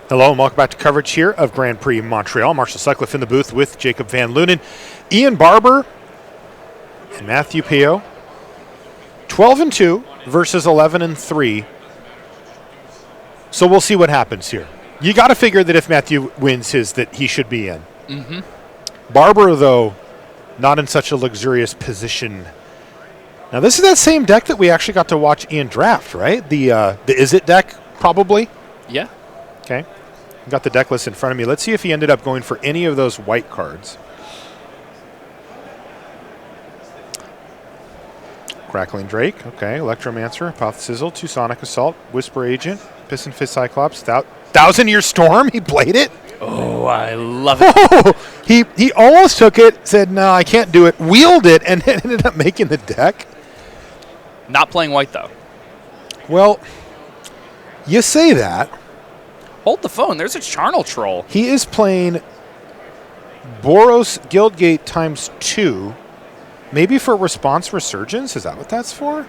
Hello and welcome back to coverage here of Grand Prix Montreal. Marshall Sutcliffe in the booth with Jacob Van Lunen, Ian Barber, and Matthew Pio. 12-2 versus 11-3. So we'll see what happens here. You got to figure that if Matthew wins his, that he should be in. Mm-hmm. Barber, though, not in such a luxurious position. Now, this is that same deck that we actually got to watch Ian draft, right? The Is It deck, probably? Yeah. Okay. Got the deck list in front of me. Let's see if he ended up going for any of those white cards. Crackling Drake, okay. Electromancer, Apoth Sizzle, Two Sonic Assault, Whisper Agent, Piston Fist Cyclops, Thousand-Year Storm. He played it. Oh, I love it. He almost took it, said, no, I can't do it, wheeled it, and ended up making the deck. Not playing white, though. Well, you say that. Hold the phone. There's a Charnel Troll. He is playing Boros Guildgate ×2, maybe for Response Resurgence. Is that what that's for?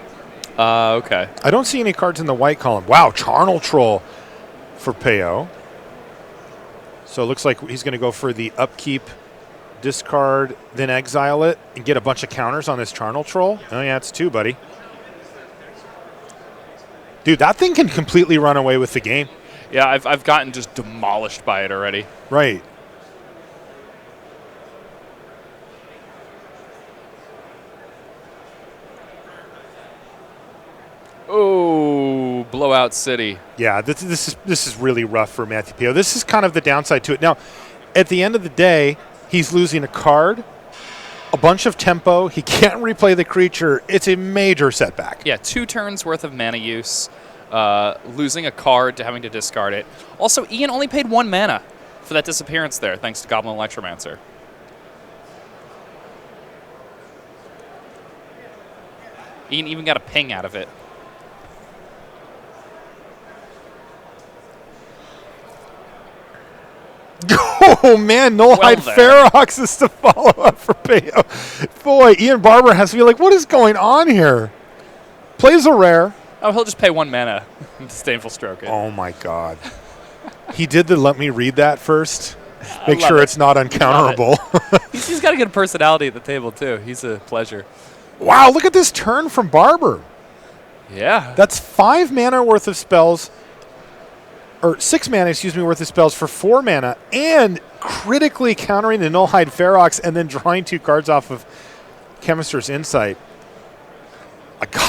Okay. I don't see any cards in the white column. Wow, Charnel Troll for Peo. So it looks like he's going to go for the upkeep, discard, then exile it, and get a bunch of counters on this Charnel Troll. Oh, yeah, it's 2, buddy. Dude, that thing can completely run away with the game. Yeah, I've gotten just demolished by it already. Right. Oh, Blowout City. Yeah, this is really rough for Matthew Pio. This is kind of the downside to it. Now, at the end of the day, he's losing a card, a bunch of tempo. He can't replay the creature. It's a major setback. Yeah, 2 turns worth of mana use. Losing a card to having to discard it. Also, Ian only paid 1 mana for that disappearance there, thanks to Goblin Electromancer. Ian even got a ping out of it. Oh, man, Nullhide Ferox is the follow-up for Peo. Boy, Ian Barber has to be like, what is going on here? Plays a rare. Oh, he'll just pay 1 mana. Disdainful Stroke it. Oh, my God. He did the let me read that first. Make sure it's not uncounterable. He's got a good personality at the table, too. He's a pleasure. Wow, look at this turn from Barber. Yeah. That's 5 mana worth of spells, or 6 mana, worth of spells for 4 mana, and critically countering the Nullhide Ferox and then drawing 2 cards off of Chemister's Insight.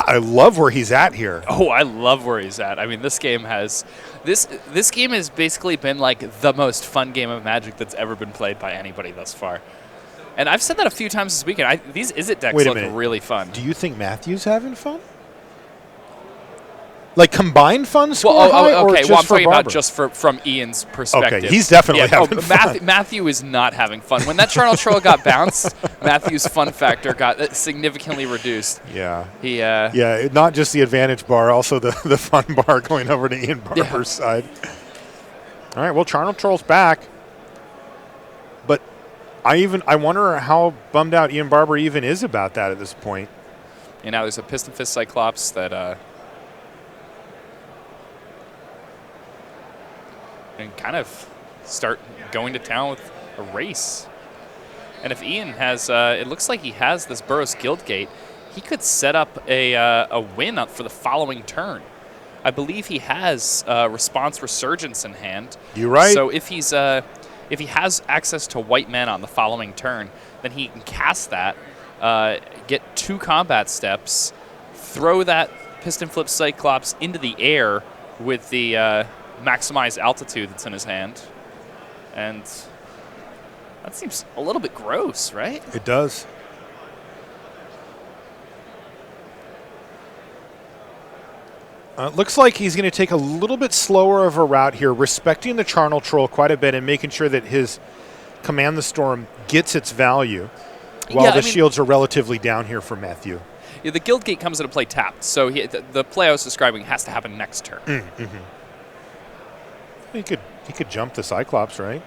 I love where he's at here. Oh, I love where he's at. I mean, this game has this game has basically been like the most fun game of Magic that's ever been played by anybody thus far. And I've said that a few times this weekend. These Is It decks look really fun. Do you think Matthew's having fun? Like combined fun score high, or just I'm for talking Barber? about just from Ian's perspective. Okay, he's definitely having fun. Matthew is not having fun. When that Charnel Troll got bounced, Matthew's fun factor got significantly reduced. Yeah. Yeah, not just the advantage bar, also the fun bar going over to Ian Barber's side. All right, well, Charnel Troll's back. But I wonder how bummed out Ian Barber even is about that at this point. And now there's a Piston Fist Cyclops that and kind of start going to town with a race. And if Ian has, it looks like he has this Boros Guildgate, he could set up a win up for the following turn. I believe he has Response Resurgence in hand. You're right. So if he has access to white mana on the following turn, then he can cast that, get 2 combat steps, throw that Piston Flip Cyclops into the air with the maximize altitude that's in his hand, and that seems a little bit gross, right? It does. Looks like he's going to take a little bit slower of a route here, respecting the Charnel Troll quite a bit and making sure that his Command the Storm gets its value, while the shields are relatively down here for Matthew. Yeah, the Guildgate comes into play tapped, so the play I was describing has to happen next turn. Mm-hmm. He could jump the Cyclops, right?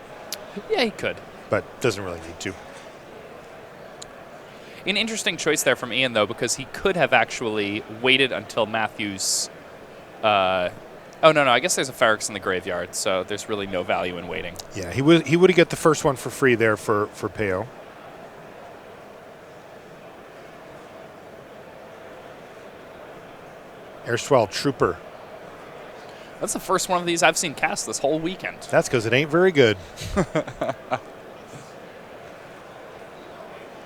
Yeah, he could. But doesn't really need to. An interesting choice there from Ian, though, because he could have actually waited until Matthew's Oh, no. I guess there's a Ferox in the graveyard, so there's really no value in waiting. Yeah, he would have get the first one for free there for Peo. Erstwhile Trooper. That's the first one of these I've seen cast this whole weekend. That's because it ain't very good.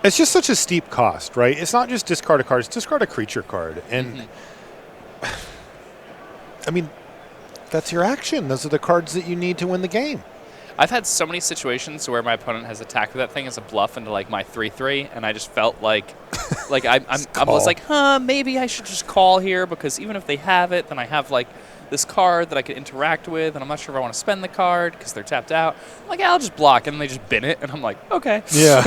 It's just such a steep cost, right? It's not just discard a card, it's discard a creature card. And, I mean, that's your action. Those are the cards that you need to win the game. I've had so many situations where my opponent has attacked that thing as a bluff into like my 3/3, and I just felt like I was like, maybe I should just call here, because even if they have it, then I have like this card that I could interact with, and I'm not sure if I want to spend the card because they're tapped out. I'm like, yeah, I'll just block, and then they just bin it, and I'm like, okay. Yeah.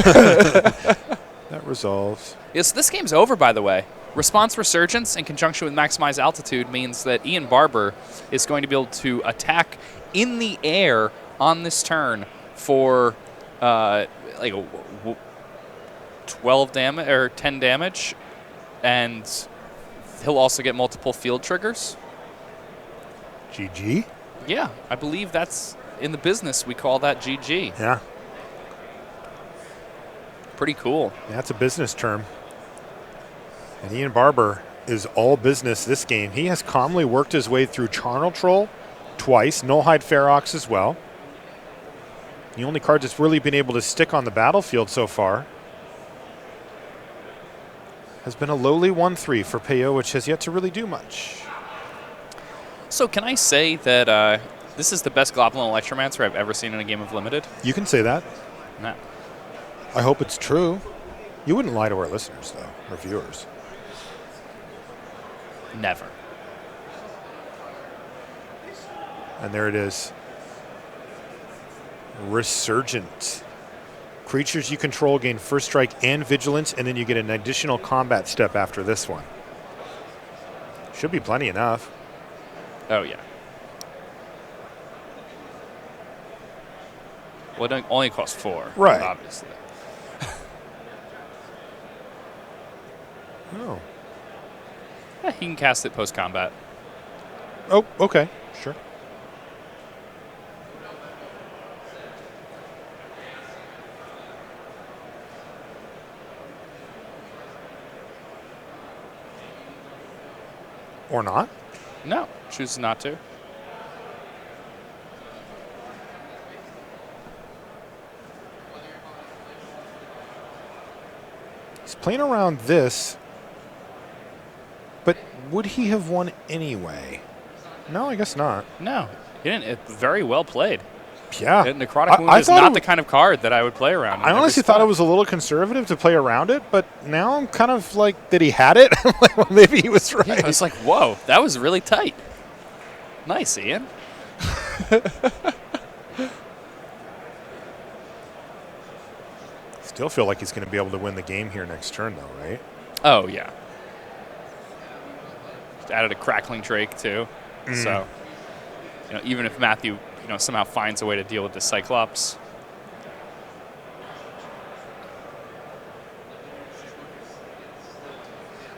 That resolves. Yes, this game's over, by the way. Response Resurgence in conjunction with Maximize Altitude means that Ian Barber is going to be able to attack in the air on this turn for 12 damage or 10 damage, and he'll also get multiple field triggers. GG? Yeah, I believe that's in the business. We call that GG. Yeah. Pretty cool. Yeah, that's a business term. And Ian Barber is all business this game. He has calmly worked his way through Charnel Troll twice, Nullhide Ferox as well. The only card that's really been able to stick on the battlefield so far has been a lowly 1/3 for Peo, which has yet to really do much. So can I say that this is the best Goblin Electromancer I've ever seen in a game of Limited? You can say that. No. I hope it's true. You wouldn't lie to our listeners, though, or viewers. Never. And there it is. Resurgent. Creatures you control gain first strike and vigilance, and then you get an additional combat step after this one. Should be plenty enough. Oh, yeah. Well, it only costs 4. Right. Obviously. Oh. Yeah, he can cast it post-combat. Oh, okay. Sure. Or not? No, chooses not to. He's playing around this, but would he have won anyway? No, I guess not. No, he didn't. It's very well played. Yeah. Necrotic Wound is not the kind of card that I would play around. I honestly thought it was a little conservative to play around it, but now I'm kind of like, did he had it? I'm like, well, maybe he was right. Yeah, I was like, whoa, that was really tight. Nice, Ian. Still feel like he's going to be able to win the game here next turn, though, right? Oh, yeah. Just added a Crackling Drake, too. So, even if Matthew, somehow finds a way to deal with the Cyclops.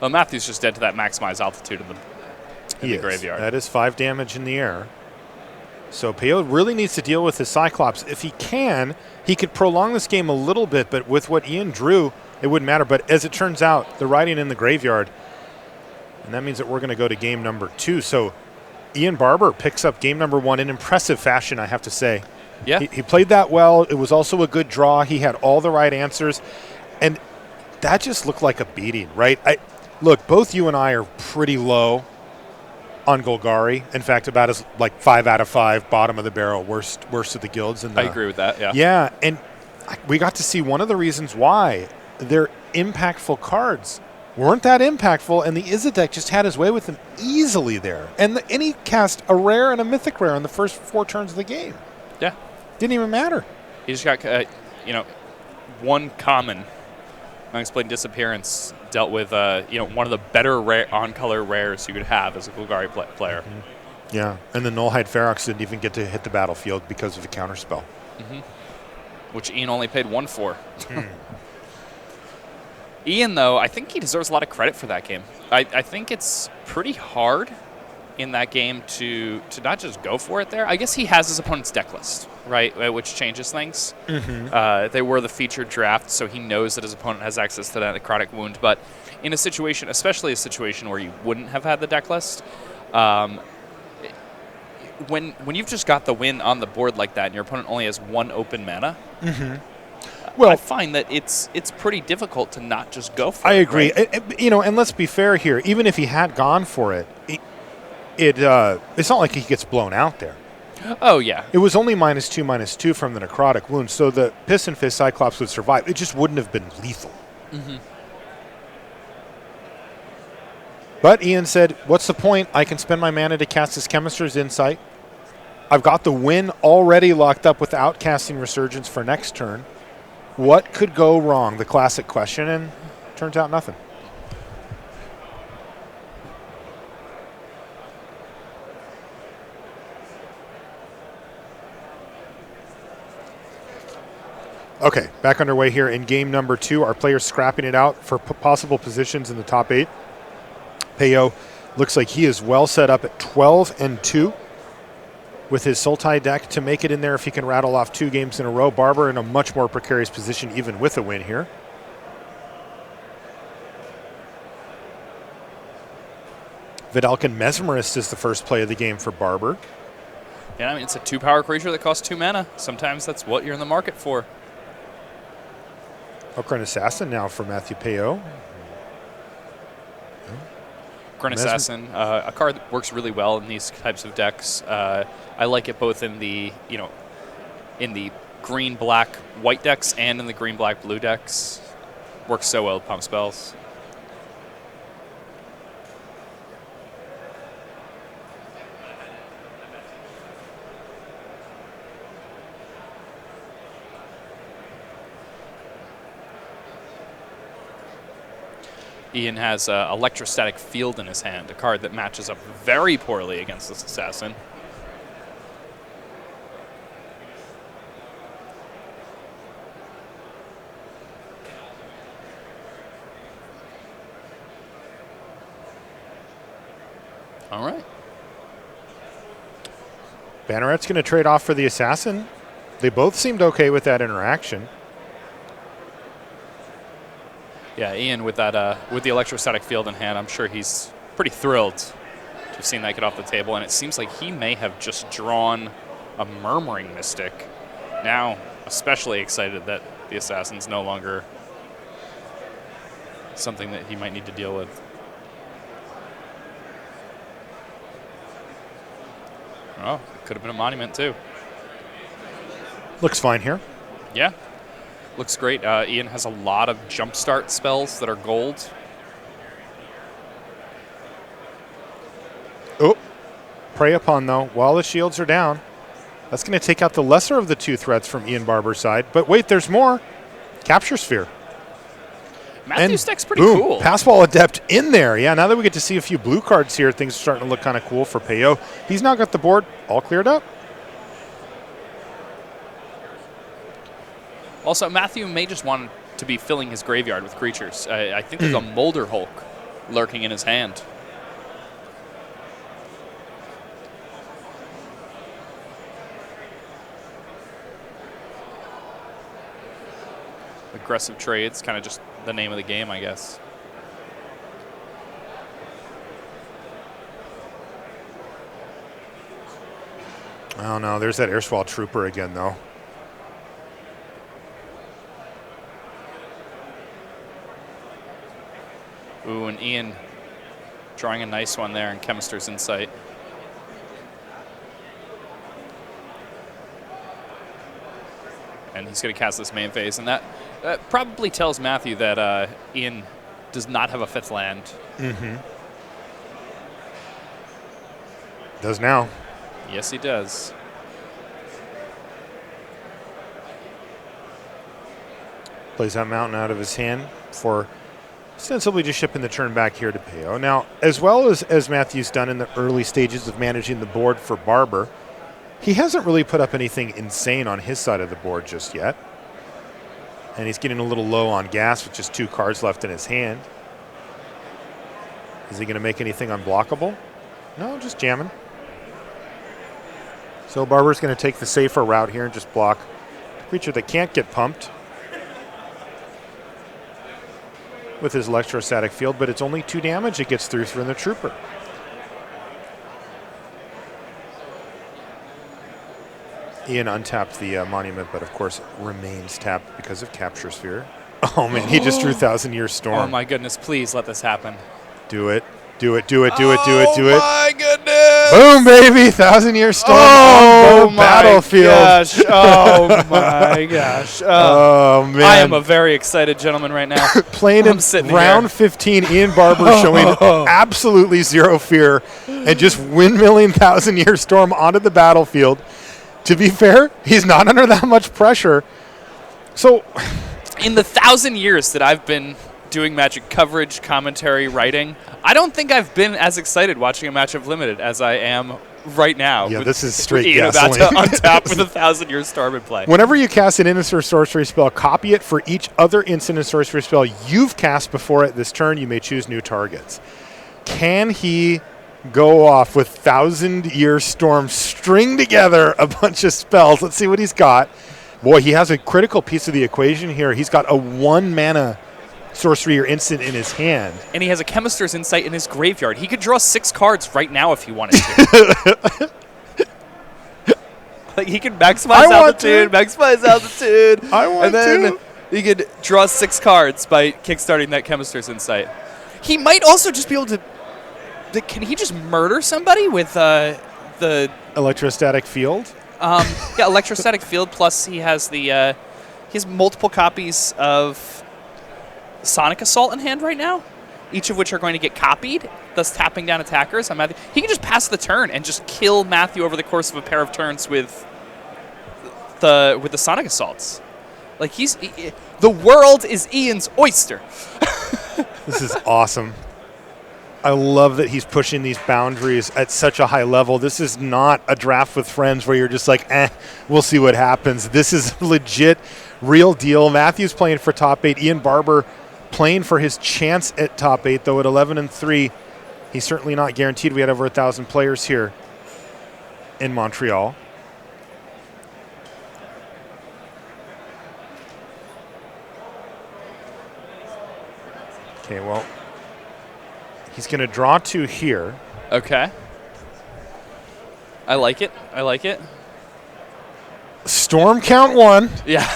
Well, Matthew's just dead to that Maximize Altitude in the graveyard. That is 5 damage in the air. So Peo really needs to deal with his Cyclops. If he can, he could prolong this game a little bit, but with what Ian drew, it wouldn't matter. But as it turns out, the writing in the graveyard, and that means that we're going to go to game number 2. So Ian Barber picks up game number 1 in impressive fashion, I have to say. Yeah. He played that well. It was also a good draw. He had all the right answers. And that just looked like a beating, right? Look, both you and I are pretty low on Golgari. In fact, about as like 5 out of 5, bottom of the barrel, worst of the guilds. I agree with that, yeah. Yeah, and we got to see one of the reasons why their impactful cards weren't that impactful, and the Izadek just had his way with them easily there. And he cast a rare and a mythic rare in the first 4 turns of the game. Yeah. Didn't even matter. He just got, one common unexplained disappearance dealt with, one of the better on-color rares you could have as a Golgari player. Mm-hmm. Yeah, and the Nullhide Ferox didn't even get to hit the battlefield because of a counterspell. Mm-hmm. Which Ian only paid 1 for. Ian, though, I think he deserves a lot of credit for that game. I think it's pretty hard in that game to not just go for it there. I guess he has his opponent's deck list, right, which changes things. They were the featured draft, so he knows that his opponent has access to that necrotic wound. But in a situation, especially a situation where you wouldn't have had the deck list, when you've just got the win on the board like that and your opponent only has one open mana, Well, I find that it's pretty difficult to not just go for it. I agree. Right? And let's be fair here. Even if he had gone for it, it's not like he gets blown out there. Oh, yeah. It was only -2/-2 from the necrotic wound, so the Piston Fist Cyclops would survive. It just wouldn't have been lethal. But Ian said, what's the point? I can spend my mana to cast this Chemister's Insight. I've got the win already locked up without casting Resurgence for next turn. What could go wrong? The classic question, and turns out nothing. Okay, back underway here in game number 2. Our players scrapping it out for possible positions in the top 8. Peyo looks like he is well set up at 12-2 with his Sultai deck to make it in there if he can rattle off 2 games in a row. Barber in a much more precarious position even with a win here. Vidalcan Mesmerist is the first play of the game for Barber. Yeah, I mean, it's a 2-power creature that costs 2 mana. Sometimes that's what you're in the market for. Ocarina Assassin now for Matthew Peyo. Grin Assassin, a card that works really well in these types of decks. I like it both in the green, black, white decks and in the green, black, blue decks. Works so well with pump spells. Ian has Electrostatic Field in his hand, a card that matches up very poorly against this assassin. All right. Banneret's going to trade off for the assassin. They both seemed okay with that interaction. Yeah, Ian with that with the Electrostatic Field in hand, I'm sure he's pretty thrilled to have seen that get off the table. And it seems like he may have just drawn a Murmuring Mystic. Now, especially excited that the assassin's no longer something that he might need to deal with. Oh, it could have been a monument too. Looks fine here. Yeah. Looks great. Ian has a lot of jumpstart spells that are gold. Oh, Prey Upon, though, while the shields are down. That's going to take out the lesser of the 2 threats from Ian Barber's side. But wait, there's more. Capture Sphere. Matthew's deck's pretty boom, cool. Passwall Adept in there. Yeah, now that we get to see a few blue cards here, things are starting to look kind of cool for Peyo. He's now got the board all cleared up. Also, Matthew may just want to be filling his graveyard with creatures. I think there's a Molder Hulk lurking in his hand. Aggressive trades, kind of just the name of the game, I guess. Oh, no, there's that Airswall Trooper again, though. Ooh, and Ian drawing a nice one there in Chemister's Insight. And he's going to cast this main phase, and that probably tells Matthew that Ian does not have a 5th land. Mm-hmm. Does now. Yes, he does. Plays that mountain out of his hand for ostensibly just shipping the turn back here to Peyo. Now, as well as Matthew's done in the early stages of managing the board for Barber, he hasn't really put up anything insane on his side of the board just yet. And he's getting a little low on gas with just 2 cards left in his hand. Is he going to make anything unblockable? No, just jamming. So Barber's going to take the safer route here and just block a creature that can't get pumped with his electrostatic field, but it's only 2 damage it gets through from the Trooper. Ian untapped the Monument, but of course remains tapped because of Capture Sphere. Oh man, he just drew Thousand Year Storm. Oh my goodness, please let this happen. Do it. Do it, do it, do it, do it, do it. Oh my goodness! Boom, baby! Thousand Year Storm Oh on the battlefield. Gosh. Oh my gosh. Oh man. I am a very excited gentleman right now. Playing in round 15, Ian Barber showing absolutely zero fear and just windmilling Thousand Year Storm onto the battlefield. To be fair, he's not under that much pressure. So, in the 1,000 years that I've been doing Magic coverage, commentary, writing, I don't think I've been as excited watching a match of Limited as I am right now. Yeah, this is straight Ian gasoline. about to untap with a 1,000 Year Storm in play. Whenever you cast an instant or sorcery spell, copy it for each other instant and sorcery spell you've cast before it this turn. You may choose new targets. Can he go off with 1,000 Year Storm, string together a bunch of spells? Let's see what he's got. Boy, he has a critical piece of the equation here. He's got a 1 mana sorcery or instant in his hand. And he has a Chemister's Insight in his graveyard. He could draw 6 cards right now if he wanted to. Like he could maximize altitude. And then he could draw 6 cards by kickstarting that Chemister's Insight. He might also just be able to... Can he just murder somebody with the... Electrostatic field? Yeah, Electrostatic field, plus he has the... he has multiple copies of Sonic Assault in hand right now, each of which are going to get copied, thus tapping down attackers. He can just pass the turn and just kill Matthew over the course of a pair of turns with the Sonic Assaults. Like the world is Ian's oyster. This is awesome. I love that he's pushing these boundaries at such a high level. This is not a draft with friends where you're just like, we'll see what happens. This is legit, real deal. Matthew's playing for top 8. Ian Barber playing for his chance at top 8, though at 11-3, he's certainly not guaranteed. We had over 1,000 players here in Montreal. Okay, well, he's going to draw 2 here. Okay. I like it. I like it. Storm count 1. Yeah.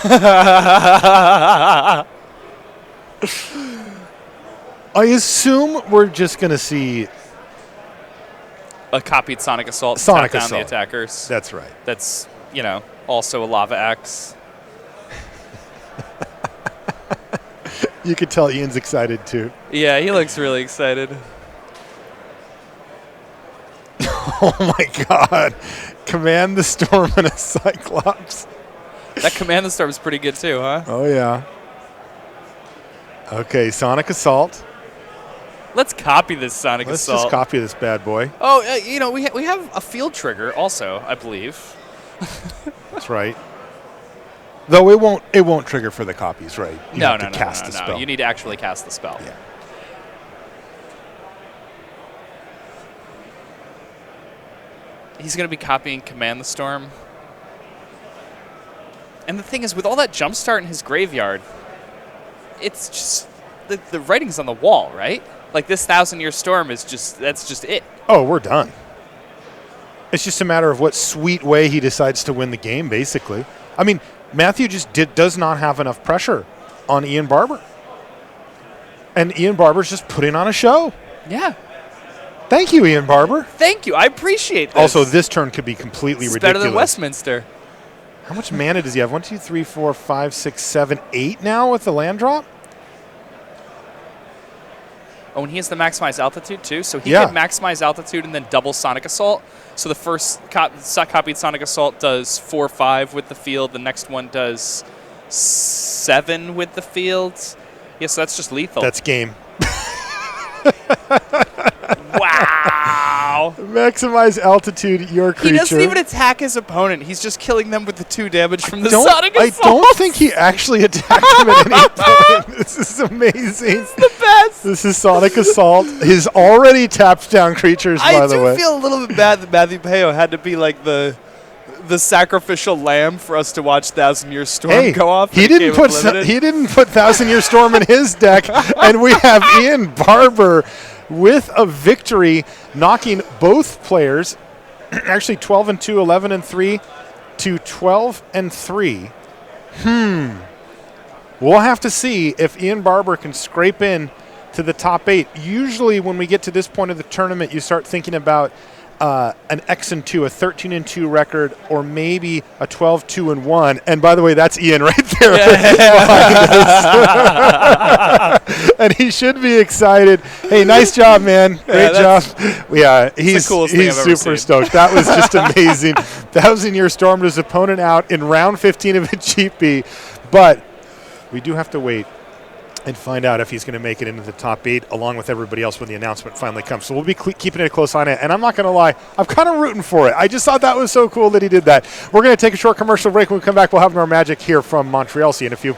I assume we're just going to see a copied Sonic Assault. Sonic tap Assault. down the attackers. That's right. That's, also a Lava X. You could tell Ian's excited too. Yeah, he looks really excited. Oh my God. Command the Storm and a Cyclops. That Command the Storm is pretty good too, huh? Oh yeah. Okay, Sonic Assault. Let's copy this Sonic Let's Assault. just copy this bad boy. Oh, we have a field trigger also, I believe. That's right. Though it won't trigger for the copies, right? You have to cast the spell. You need to actually cast the spell. Yeah. He's going to be copying Command the Storm. And the thing is, with all that jumpstart in his graveyard, it's just the writing's on the wall, right? Like this 1,000 Year Storm that's just it. Oh, we're done. It's just a matter of what sweet way he decides to win the game, basically. I mean, Matthew just does not have enough pressure on Ian Barber. And Ian Barber's just putting on a show. Yeah. Thank you, Ian Barber. Thank you. I appreciate this. Also, this turn could be completely it's ridiculous. better than Westminster. How much mana does he have? 1, 2, 3, 4, 5, 6, 7, 8 now with the land drop? Oh, and he has the maximize altitude too, so he Yeah. can maximize altitude and then double Sonic Assault. So the first copied Sonic Assault does 4/5 with the field. The next one does 7 with the field. Yeah, so that's just lethal. That's game. Wow. Wow. Maximize altitude, your creature. He doesn't even attack his opponent. He's just killing them with the 2 damage from the Sonic I Assault. don't think he actually attacked him at any point. This is amazing. It's the best. This is Sonic Assault. His already tapped down creatures, by the way. I do feel a little bit bad that Matthew Peo had to be like the sacrificial lamb for us to watch 1,000-Year Storm go off. He didn't put 1,000-Year Storm in his deck, and we have Ian Barber with a victory, knocking both players, actually 12-2, 11-3, to 12-3. We'll have to see if Ian Barber can scrape in to the top 8. Usually when we get to this point of the tournament, you start thinking about an X-2, a 13-2 record, or maybe a 12-2-1. And by the way, that's Ian right there. And he should be excited. Hey, nice job, man. Great job. Yeah, he's super stoked. That was just amazing. 1,000-Year Stormed his opponent out in round 15 of a GP. But we do have to wait and find out if he's going to make it into the top 8 along with everybody else when the announcement finally comes. So we'll be keeping it a close eye on it. And I'm not going to lie, I'm kind of rooting for it. I just thought that was so cool that he did that. We're going to take a short commercial break. When we come back, we'll have more magic here from Montreal. See you in a few.